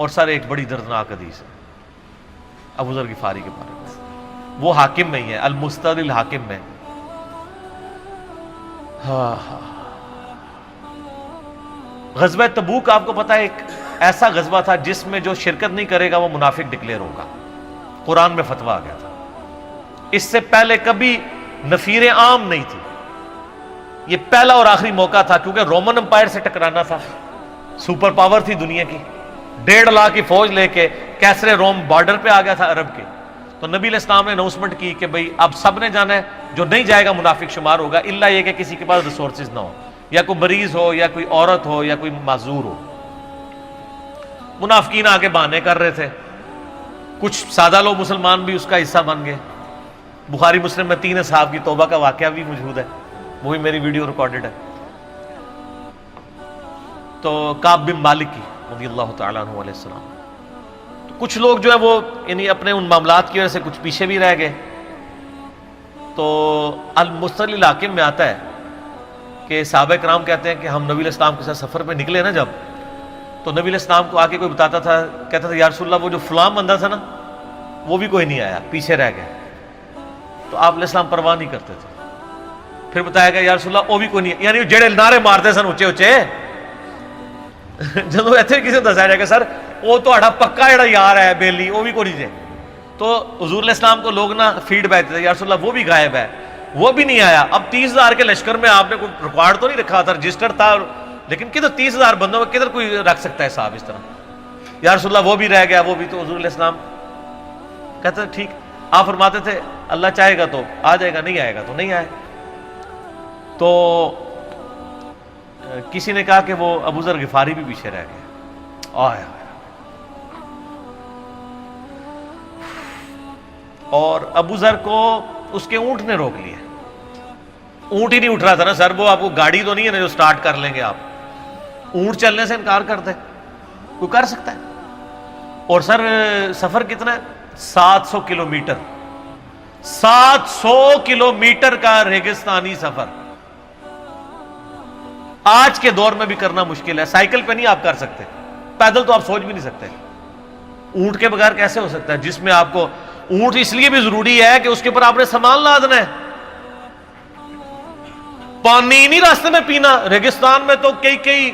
اور سر ایک بڑی دردناک حدیث ہے ابو ذر غفاری کے بارے میں، وہ حاکم میں ہی ہے، المستدرک الحاکم میں۔ غزوہ تبوک آپ کو پتا ہے ایک ایسا غزوہ تھا جس میں جو شرکت نہیں کرے گا وہ منافق ڈکلیئر ہوگا، قرآن میں فتویٰ آ گیا تھا۔ اس سے پہلے کبھی نفیر عام نہیں تھی، یہ پہلا اور آخری موقع تھا، کیونکہ رومن امپائر سے ٹکرانا تھا، سپر پاور تھی دنیا کی، 1.5 لاکھ کی فوج لے کے کیسرے روم بارڈر پہ آ گیا تھا عرب کے۔ تو نبی علیہ السلام نے اناؤنسمنٹ کی کہ بھئی اب سب نے جانا ہے، جو نہیں جائے گا منافق شمار ہوگا، الا یہ کہ کسی کے پاس ریسورسز نہ ہو، یا کوئی مریض ہو، یا کوئی عورت ہو، یا کوئی معذور ہو۔ منافقین آگے بہانے کر رہے تھے، کچھ سادہ لوگ مسلمان بھی اس کا حصہ بن گئے۔ بخاری مسلم میں 3 اصحاب کی توبہ کا واقعہ بھی موجود ہے، وہی میری ویڈیو ریکارڈڈ ہے۔ تو کعب بن مالک کی رضی اللہ تعالیٰ عنہ علیہ السلام، تو کچھ لوگ جو ہے وہ یعنی اپنے ان معاملات کی وجہ سے کچھ پیچھے بھی رہ گئے۔ تو المستدرک الحاکم میں آتا ہے کہ صحابہ کرام کہتے ہیں کہ ہم نبی علیہ السلام کے ساتھ سفر پہ نکلے نا جب، تو نبی علیہ السلام کو آ کے کوئی بتاتا تھا، کہتا تھا یا رسول اللہ وہ جو فلاں بندہ تھا نا وہ بھی کوئی نہیں آیا، پیچھے رہ گیا۔ تو آپ علیہ السلام پرواہ نہیں کرتے تھے۔ پھر بتایا گیا یا رسول اللہ وہ بھی کوئی نہیں، یعنی جڑے نعرے مارتے سن اچے اچے، جدو ایتھے کسی کو دسایا جائے گا سر وہ تہاڈا پکا جڑا یار ہے بیلی وہ بھی کوئی نہیں جائے، تو حضور علیہ السلام کو لوگ نا فیڈ بیک دیتے یا رسول اللہ وہ بھی غائب ہے، وہ بھی نہیں آیا۔ اب 30,000 کے لشکر میں آپ نے کوئی ریکارڈ تو نہیں رکھا تھا، رجسٹر تھا، لیکن کدھر 30,000 بندوں میں کدھر کوئی رکھ سکتا ہے صاحب اس طرح، یا رسول اللہ وہ بھی رہ گیا، وہ بھی۔ تو حضور علیہ السلام کہتے ہیں ٹھیک، آپ فرماتے تھے اللہ چاہے گا تو آ جائے گا، نہیں آئے گا تو نہیں آئے۔ تو کسی نے کہا کہ وہ ابو ذر غفاری بھی پیچھے رہ گیا، آیا اور ابو ذر کو اس کے اونٹ نے روک لیا، اونٹ ہی نہیں اٹھ رہا تھا نا سر، وہ آپ کو گاڑی تو نہیں ہے نا جو سٹارٹ کر لیں گے آپ، اونٹ چلنے سے انکار کر دے، کوئی کر سکتا ہے؟ اور سر سفر کتنا ہے؟ 700 کلومیٹر، 700 کلومیٹر کا ریگستانی سفر آج کے دور میں بھی کرنا مشکل ہے، سائیکل پہ نہیں آپ کر سکتے، پیدل تو آپ سوچ بھی نہیں سکتے، اونٹ کے بغیر کیسے ہو سکتا ہے؟ جس میں آپ کو اونٹ اس لیے بھی ضروری ہے کہ اس کے اوپر آپ نے سامان لادنا ہے، پانی نہیں راستے میں پینا، ریگستان میں تو کئی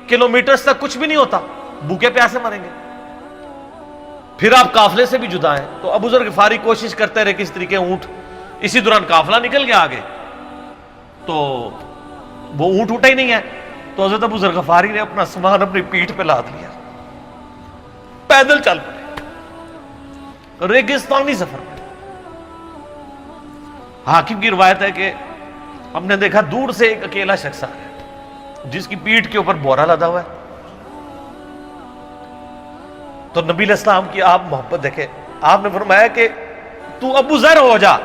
کلومیٹرز تک کچھ بھی نہیں ہوتا، بھوکے پیاسے مریں گے، پھر آپ قافلے سے بھی جدا ہیں۔ تو ابو ذر غفاری کوشش کرتے رہے کس طریقے اونٹ، اسی دوران قافلہ نکل گیا آگے، تو وہ اونٹ اٹھا ہی نہیں ہے، تو حضرت ابو ذر غفاری نے اپنا سامان اپنی پیٹھ پہ لاد لیا، پیدل چل پڑے ریگستانی سفر میں۔ حاکم کی روایت ہے کہ ہم نے دیکھا دور سے ایک اکیلا شخص آ گیا جس کی پیٹھ کے اوپر بورا لدا ہوا ہے، تو نبی علیہ السلام کی آپ محبت دیکھیں، آپ نے فرمایا کہ تو ابو ذر ہو جا،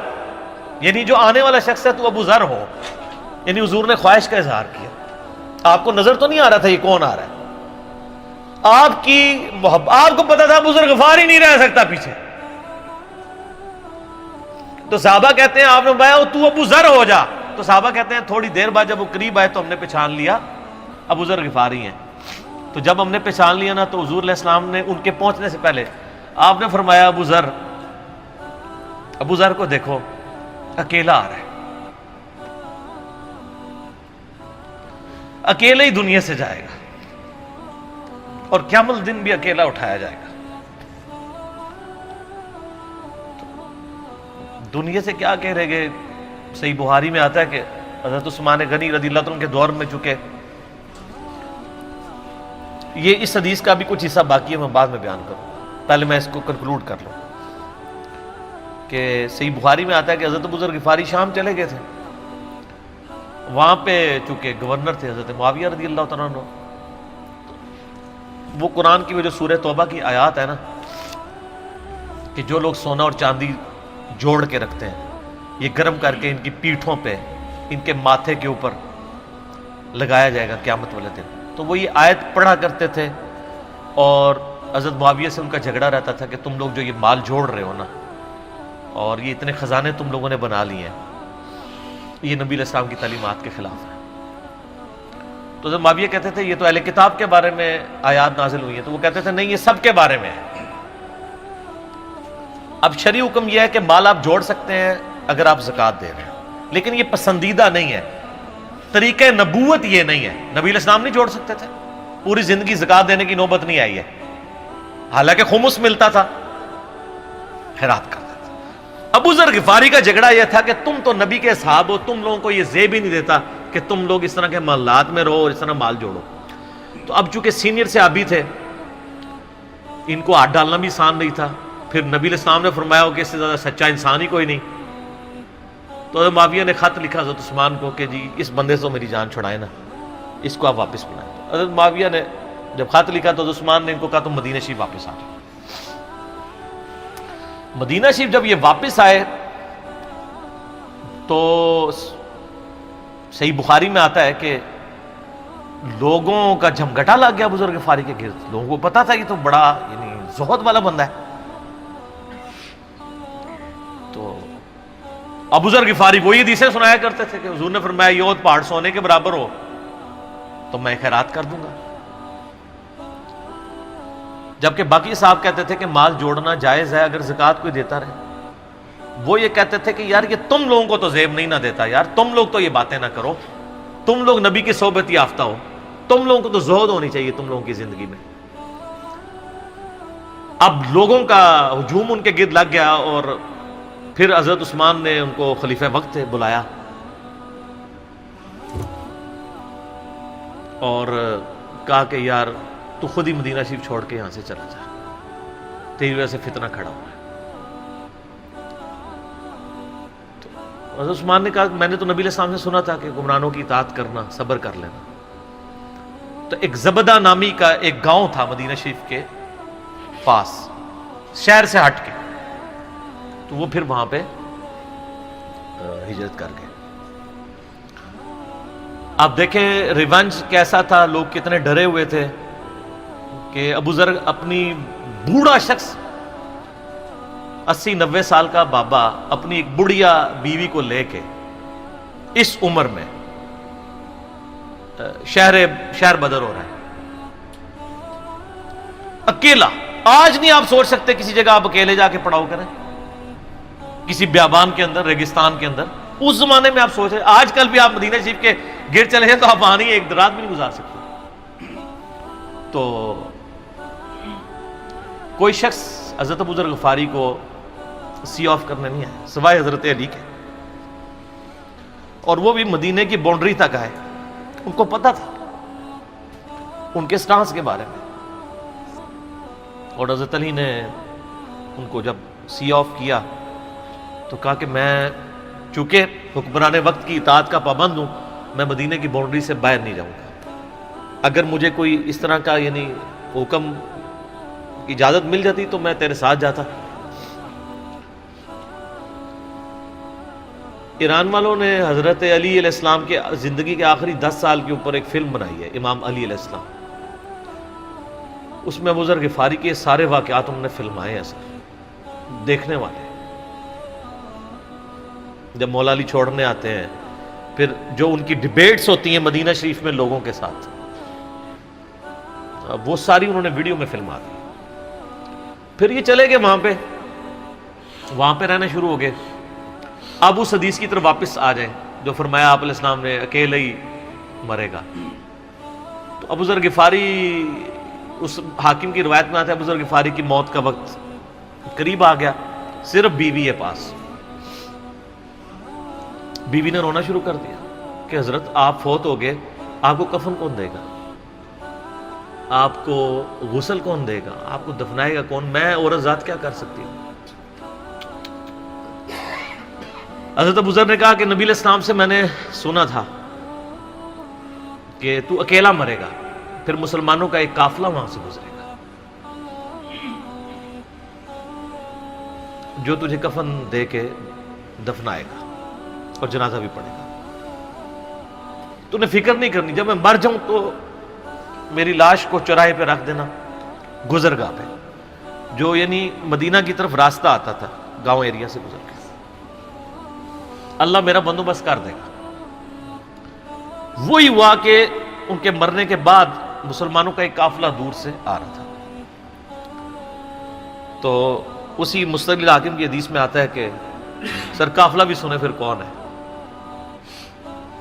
یعنی جو آنے والا شخص ہے تو ابو ذر ہو، یعنی حضور نے خواہش کا اظہار کیا۔ آپ کو نظر تو نہیں آ رہا تھا یہ کون آ رہا ہے، آپ کی محبت، آپ کو پتا تھا ابو ذر غفاری نہیں رہ سکتا پیچھے، تو صحابہ کہتے ہیں آپ نے فرمایا تو ابو ذر ہو جا، تو صحابہ کہتے ہیں تھوڑی دیر بعد جب وہ قریب آئے تو ہم نے پہچان لیا ابو ذر غفاری ہیں۔ تو جب ہم نے پہچان لیا نا تو حضور علیہ السلام نے ان کے پہنچنے سے پہلے آپ نے فرمایا ابو ذر کو دیکھو اکیلا آ رہا ہے، اکیلے ہی دنیا سے جائے گا اور قیامت الدن بھی اکیلا اٹھایا جائے گا۔ دنیا سے کیا کہہ رہے گے؟ صحیح بخاری میں آتا ہے کہ حضرت عثمان غنی رضی اللہ عنہ کے دور میں چکے، یہ اس حدیث کا بھی کچھ حصہ باقی ہے، میں بعد میں بیان کروں، پہلے میں اس کو کنکلوڈ کر لوں کہ صحیح بخاری میں آتا ہے کہ حضرت ابو ذر غفاری شام چلے گئے تھے، وہاں پہ چونکہ گورنر تھے حضرت معاویہ رضی اللہ تعالیٰ عنہ، وہ قرآن کی وہ جو سورہ توبہ کی آیات ہے نا کہ جو لوگ سونا اور چاندی جوڑ کے رکھتے ہیں یہ گرم کر کے ان کی پیٹھوں پہ، ان کے ماتھے کے اوپر لگایا جائے گا قیامت والے دن، تو وہ یہ آیت پڑھا کرتے تھے، اور حضرت معاویہ سے ان کا جھگڑا رہتا تھا کہ تم لوگ جو یہ مال جوڑ رہے ہو نا اور یہ اتنے خزانے تم لوگوں نے بنا لیے ہیں، یہ نبی علیہ السلام کی تعلیمات کے خلاف ہے۔ تو حضرت معاویہ کہتے تھے یہ تو اہل کتاب کے بارے میں آیات نازل ہوئی ہیں، تو وہ کہتے تھے نہیں، یہ سب کے بارے میں ہے۔ اب شرعی حکم یہ ہے کہ مال آپ جوڑ سکتے ہیں اگر آپ زکوٰۃ دے رہے ہیں، لیکن یہ پسندیدہ نہیں ہے، طریقہ نبوت یہ نہیں ہے۔ نبی علیہ السلام نہیں جوڑ سکتے تھے، پوری زندگی زکوٰۃ دینے کی نوبت نہیں آئی ہے، حالانکہ خمس ملتا تھا، خیرات کرتے تھے۔ ابو ذر غفاری کا جھگڑا یہ تھا کہ تم تو نبی کے اصحاب ہو، تم لوگوں کو یہ زیب ہی نہیں دیتا کہ تم لوگ اس طرح کے محلات میں رہو اور اس طرح مال جوڑو۔ تو اب چونکہ سینئر صحابی تھے، ان کو ہاتھ ڈالنا بھی آسان نہیں تھا، پھر نبی علیہ السلام نے فرمایا ہو کہ اس سے زیادہ سچا انسان ہی کوئی نہیں، تو حضرت معاویہ نے خط لکھا حضرت عثمان کو کہ جی اس بندے سے میری جان چھڑائیں نا، اس کو آپ واپس بلائیں۔ تو حضرت معاویہ نے جب خط لکھا تو حضرت عثمان نے ان کو کہا تم مدینہ شریف واپس آ جاؤ۔ مدینہ شریف جب یہ واپس آئے تو صحیح بخاری میں آتا ہے کہ لوگوں کا جھمگٹا لگ گیا بزرگ غفاری کے گرد، لوگوں کو پتا تھا یہ تو بڑا یعنی زہد والا بندہ ہے۔ تو ابو ذر غفاری وہی حدیثیں سنایا کرتے تھے کہ حضور نے فرمایا یہ احد پہاڑ سونے کے برابر ہو تو میں خیرات کر دوں گا، جبکہ باقی صاحب کہتے تھے کہ مال جوڑنا جائز ہے اگر زکوٰۃ کوئی دیتا رہے۔ وہ یہ کہتے تھے کہ یار یہ تم لوگوں کو تو زیب نہیں نہ دیتا، یار تم لوگ تو یہ باتیں نہ کرو، تم لوگ نبی کی صحبت یافتہ ہو، تم لوگوں کو تو زہد ہونی چاہیے تم لوگوں کی زندگی میں۔ اب لوگوں کا ہجوم ان کے گرد لگ گیا، اور پھر حضرت عثمان نے ان کو خلیفہ وقت بلایا اور کہا کہ یار تو خود ہی مدینہ شریف چھوڑ کے یہاں سے چلا جا، تیری وجہ سے فتنہ کھڑا ہوا ہے۔ تو حضرت عثمان نے کہا میں نے تو نبی علیہ السلام سے سنا تھا کہ گمرانوں کی اطاعت کرنا، صبر کر لینا۔ تو ایک زبدہ نامی کا ایک گاؤں تھا مدینہ شریف کے پاس، شہر سے ہٹ کے، تو وہ پھر وہاں پہ ہجرت کر گئے۔ آپ دیکھیں ریونج کیسا تھا، لوگ کتنے ڈرے ہوئے تھے کہ ابو ذر اپنی بوڑھا شخص 80-90 سال کا بابا اپنی ایک بڑھیا بیوی کو لے کے اس عمر میں شہر بدر ہو رہا ہے اکیلا۔ آج نہیں آپ سوچ سکتے کسی جگہ آپ اکیلے جا کے پڑاؤ کریں، کسی بیابان کے اندر، ریگستان کے اندر۔ اس زمانے میں آپ سوچ رہے، آج کل بھی آپ مدینہ شریف کے گر چلے جائیں تو آپ آنی ایک رات بھی نہیں گزار سکتے۔ تو کوئی شخص حضرت ابو ذر غفاری کو سی آف کرنے نہیں آیا سوائے حضرت علی کے، اور وہ بھی مدینے کی باؤنڈری تک آئے۔ ان کو پتا تھا ان کے سٹانس کے بارے میں، اور حضرت علی نے ان کو جب سی آف کیا تو کہا کہ میں چونکہ حکمران وقت کی اطاعت کا پابند ہوں، میں مدینے کی باؤنڈری سے باہر نہیں جاؤں گا۔ اگر مجھے کوئی اس طرح کا یعنی حکم کی اجازت مل جاتی تو میں تیرے ساتھ جاتا۔ ایران والوں نے حضرت علی علیہ السلام کے زندگی کے آخری 10 سال کے اوپر ایک فلم بنائی ہے، امام علی علیہ السلام۔ اس میں ابو ذر غفاری کے سارے واقعات انہوں نے فلمائے ہیں سر، دیکھنے والے جب مولا علی چھوڑنے آتے ہیں، پھر جو ان کی ڈیبیٹس ہوتی ہیں مدینہ شریف میں لوگوں کے ساتھ، وہ ساری انہوں نے ویڈیو میں فلما دی۔ پھر یہ چلے گئے وہاں پہ رہنا شروع ہو گئے۔ اب اس حدیث کی طرف واپس آ جائیں جو فرمایا آپ علیہ السلام نے اکیلے ہی مرے گا۔ تو ابو ذر غفاری، اس حاکم کی روایت میں آتا ہے ابو ذر غفاری کی موت کا وقت قریب آ گیا، صرف بیوی ہے پاس۔ بیوی نے رونا شروع کر دیا کہ حضرت آپ فوت ہو گئے، آپ کو کفن کون دے گا، آپ کو غسل کون دے گا، آپ کو دفنائے گا کون، میں عورت ذات کیا کر سکتی ہوں۔ حضرت ابو ذر نے کہا کہ نبی علیہ السلام سے میں نے سنا تھا کہ تو اکیلا مرے گا، پھر مسلمانوں کا ایک قافلہ وہاں سے گزرے گا جو تجھے کفن دے کے دفنائے گا اور جنازہ بھی پڑے گا۔ تو نے فکر نہیں کرنی، جب میں مر جاؤں تو میری لاش کو چوراہے پہ رکھ دینا، گزرگاہ پہ، جو یعنی مدینہ کی طرف راستہ آتا تھا گاؤں ایریا سے گزر کے، اللہ میرا بندوبست کر دے گا۔ وہی ہوا کہ ان کے مرنے کے بعد مسلمانوں کا ایک قافلہ دور سے آ رہا تھا. تو اسی مستدل حاکم کی حدیث میں آتا ہے کہ سر قافلہ بھی سنے پھر کون ہے؟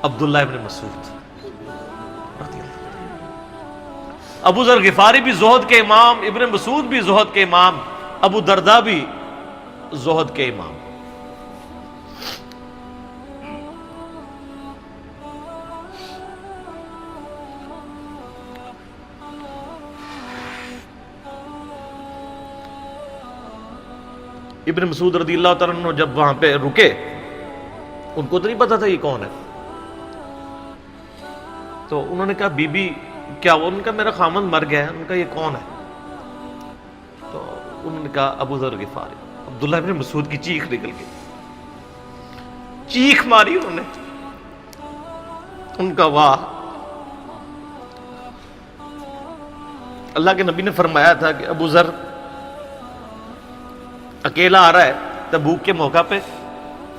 عبداللہ ابن مسعود. ابو ذر غفاری بھی زہد کے امام، ابن مسعود بھی زہد کے امام، ابو درداء بھی زہد کے امام. ابن مسعود رضی اللہ تعالیٰ عنہ جب وہاں پہ رکے، ان کو تو نہیں پتا تھا یہ کون ہے. تو انہوں نے کہا بی بی کیا وہ؟ ان کا میرا خامند مر گیا ہے. ان کا یہ کون ہے؟ تو انہوں نے کہا ابو ذر غفاری. عبداللہ ابن مسعود کی چیخ نکل گئی، چیخ ماری انہوں نے. ان کا واہ! اللہ کے نبی نے فرمایا تھا کہ ابو ذر اکیلا آ رہا ہے تبوک کے موقع پہ،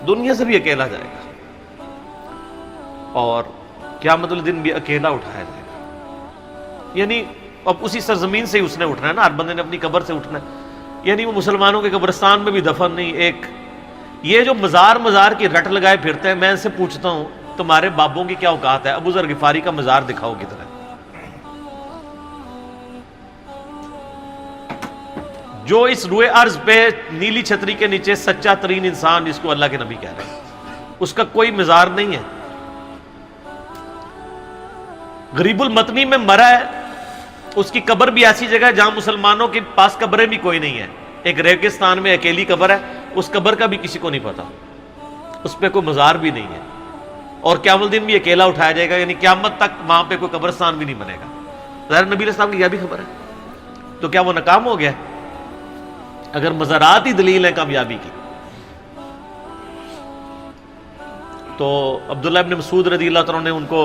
دنیا سے بھی اکیلا جائے گا، اور قیامت الدن بھی اکیلا اٹھایا جائے گا. یعنی اب اسی سرزمین سے ہی اس نے اٹھنا ہے نا، ہر بندے نے اپنی قبر سے اٹھنا ہے. یعنی وہ مسلمانوں کے قبرستان میں بھی دفن نہیں. ایک یہ جو مزار کی رٹ لگائے پھرتے ہیں، میں ان سے پوچھتا ہوں تمہارے بابوں کی کیا اوقات ہے؟ ابو ذر غفاری کا مزار دکھاؤ کدھر ہے. جو اس روئے ارض پہ نیلی چھتری کے نیچے سچا ترین انسان جس کو اللہ کے نبی کہہ رہے ہیں، اس کا کوئی مزار نہیں ہے. غریب المتنی میں مرا ہے، اس کی قبر بھی ایسی جگہ ہے جہاں مسلمانوں کے پاس قبریں بھی کوئی نہیں ہے. ایک ریگستان میں اکیلی قبر ہے، اس قبر کا بھی کسی کو نہیں پتا، اس پہ کوئی مزار بھی نہیں ہے، اور قیامت الدین بھی اکیلا اٹھایا جائے گا. یعنی قیامت تک وہاں پہ کوئی قبرستان بھی نہیں بنے گا. ظاہر نبی علیہ السلام کی یہ بھی خبر ہے، تو کیا وہ ناکام ہو گیا اگر مزارات ہی دلیل ہے کامیابی کی؟ تو عبداللہ ابن مسعود رضی اللہ تعالیٰ نے ان کو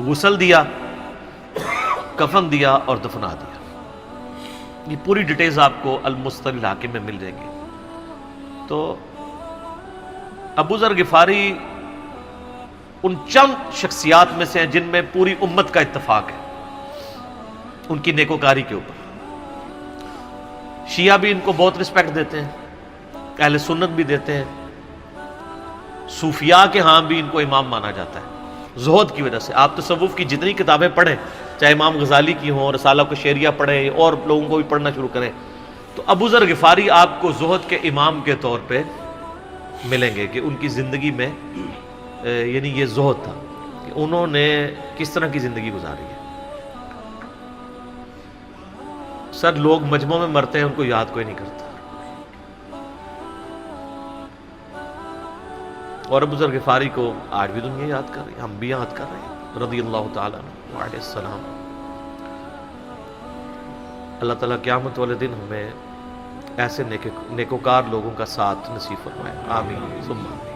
غسل دیا، کفن دیا اور دفنا دیا. یہ پوری ڈیٹیلز آپ کو المستدل حاکم میں مل جائیں گی. تو ابو ذر غفاری ان چند شخصیات میں سے ہیں جن میں پوری امت کا اتفاق ہے ان کی نیکوکاری کے اوپر. شیعہ بھی ان کو بہت رسپیکٹ دیتے ہیں، اہل سنت بھی دیتے ہیں، صوفیاء کے ہاں بھی ان کو امام مانا جاتا ہے زہد کی وجہ سے. آپ تصوف کی جتنی کتابیں پڑھیں، چاہے امام غزالی کی ہوں، رسالہ قشیریہ پڑھیں، اور لوگوں کو بھی پڑھنا شروع کریں، تو ابو ذر غفاری آپ کو زہد کے امام کے طور پہ ملیں گے کہ ان کی زندگی میں یعنی یہ زہد تھا کہ انہوں نے کس طرح کی زندگی گزاری ہے. سر لوگ مجمع میں مرتے ہیں، ان کو یاد کوئی نہیں کرتا، اور ابو ذر غفاری کو آج بھی دنیا یاد کر رہی ہے، ہم بھی یاد کر رہے ہیں رضی اللہ تعالیٰ عنہ علیہ السلام. اللہ تعالیٰ قیامت والے دن ہمیں ایسے نیکوکار لوگوں کا ساتھ نصیب فرمائے. آمین ثم آمین.